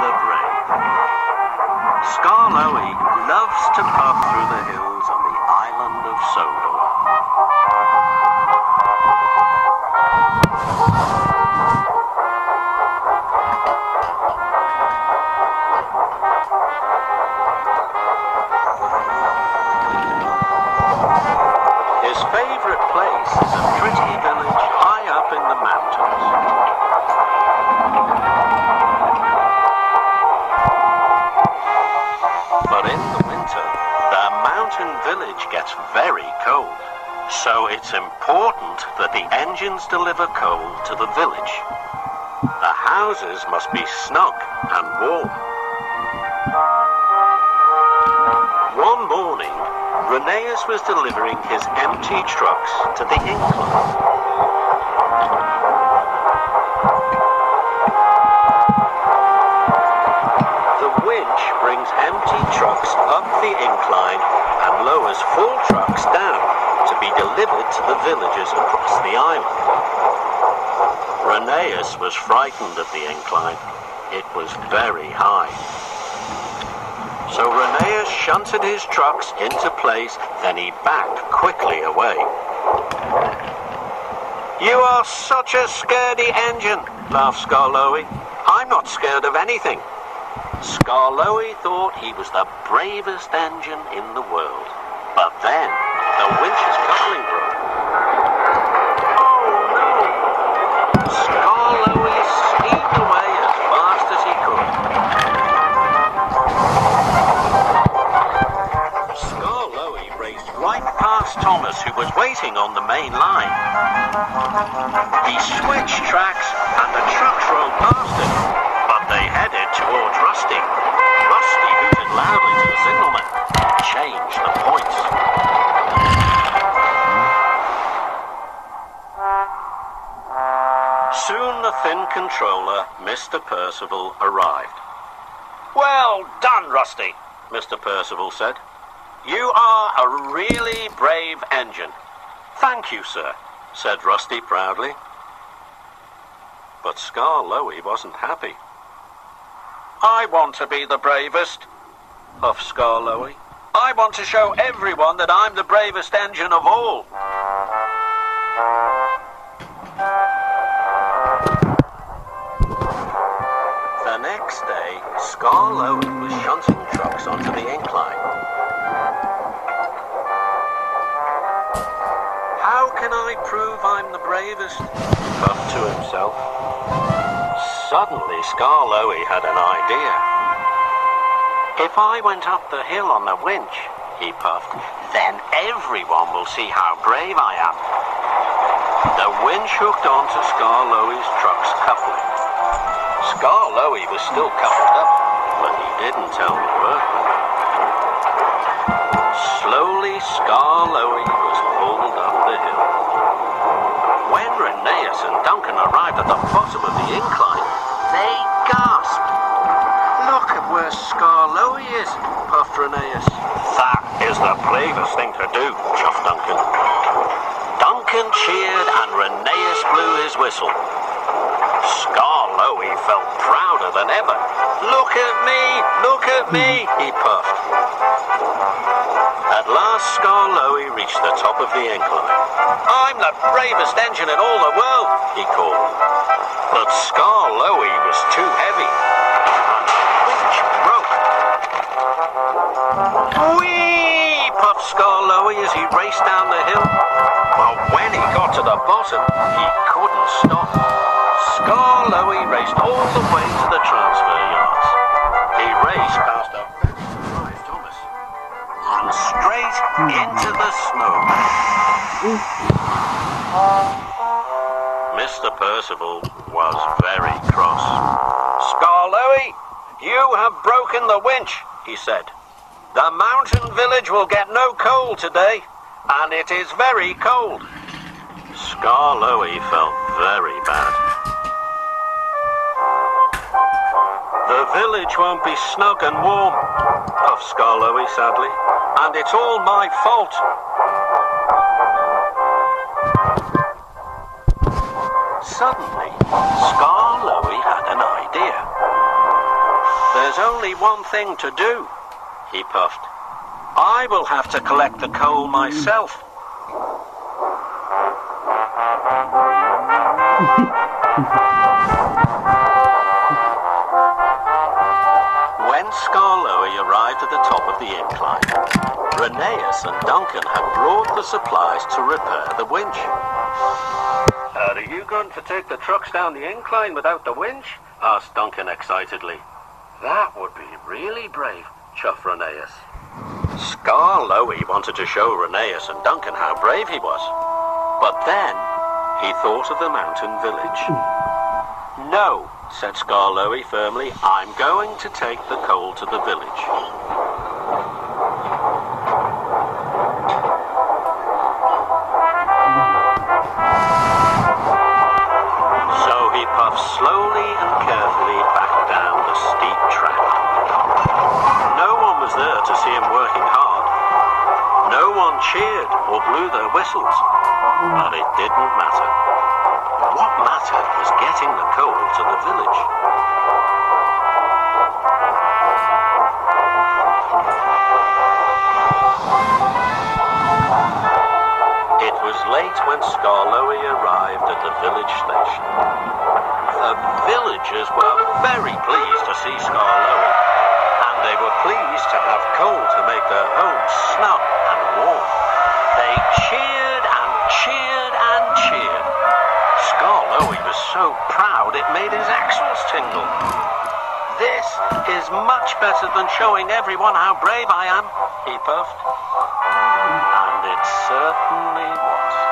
the brave. Skarloey loves to puff through the hills on the island of Sodor. His favourite place is a pretty village high up in the mountains. But in the winter, the mountain village gets very cold. So it's important that the engines deliver coal to the village. The houses must be snug and warm. One morning, Rheneas was delivering his empty trucks to the incline. The winch brings empty trucks up the incline and lowers full trucks down to be delivered to the villages across the island. Rheneas was frightened of the incline. It was very high. So Rheneas shunted his trucks into place, then he backed quickly away. "You are such a scaredy engine," laughed Skarloey. "I'm not scared of anything." Skarloey thought he was the bravest engine in the world. But then, the winch's coupling broke. Oh no! Skarloey steamed away as fast as he could. Skarloey raced right past Thomas, who was waiting on the main line. He switched tracks and the trucks rolled past him, but they headed towards Rusty. Rusty hooted loudly to the signalman. Changed the points. Soon the thin controller, Mr. Percival, arrived. "Well done, Rusty," Mr. Percival said. "You are a really brave engine." "Thank you, sir," said Rusty proudly. But Skarloey wasn't happy. "I want to be the bravest," puffed Skarloey. "I want to show everyone that I'm the bravest engine of all." The next day, Skarloey was shunting trucks onto the incline. "How can I prove I'm the bravest?" he puffed to himself. Suddenly, Skarloey had an idea. "If I went up the hill on the winch," he puffed, "then everyone will see how brave I am." The winch hooked onto Skarloey's truck's coupling. Skarloey was still coupled up, but he didn't tell the workmen. Slowly, Skarloey was pulled up the hill. When Rheneas and Duncan arrived at the bottom of the incline, they gasped. "Look at where Skarloey is," puffed Rheneas. "That is the bravest thing to do," chuffed Duncan. Duncan cheered and Rheneas blew his whistle. Skarloey felt prouder than ever. "Look at me," he puffed. At last Skarloey reached the top of the incline. "I'm the bravest engine in all the world," he called. But Skarloey was too heavy, and the winch broke. "Whee!" puffed Skarloey as he raced down the hill. But when he got to the bottom, he couldn't stop. Skarloey raced all the way to the transfer yards. He raced past a very Thomas and straight into the smoke. Mr. Percival was very cross. "Skarloey, you have broken the winch," he said. "The mountain village will get no coal today, and it is very cold." Skarloey felt very bad. "The village won't be snug and warm," puffed Skarloey sadly, "and it's all my fault." Suddenly, Skarloey had an idea. There's only one thing to do, he puffed. I will have to collect the coal myself. When Skarloey arrived at the top of the incline, Rheneas and Duncan had brought the supplies to repair the winch. Are you going to take the trucks down the incline without the winch? Asked Duncan excitedly. That would be really brave, chuffed Rheneas. Skarloey wanted to show Rheneas and Duncan how brave he was. But then he thought of the mountain village. No, said Skarloey firmly, I'm going to take the coal to the village. So he puffed slowly and carefully back down the steep track. No one was there to see him working hard. No one cheered or blew their whistles. But it didn't matter. What mattered was getting the coal to the village. It was late when Skarloey arrived at the village station. The villagers were very pleased to see Skarloey, and they were pleased to have coal to make their homes snug and warm. They cheered and cheered and cheered. Skarloey was so proud it made his axles tingle. This is much better than showing everyone how brave I am, he puffed. And it certainly was.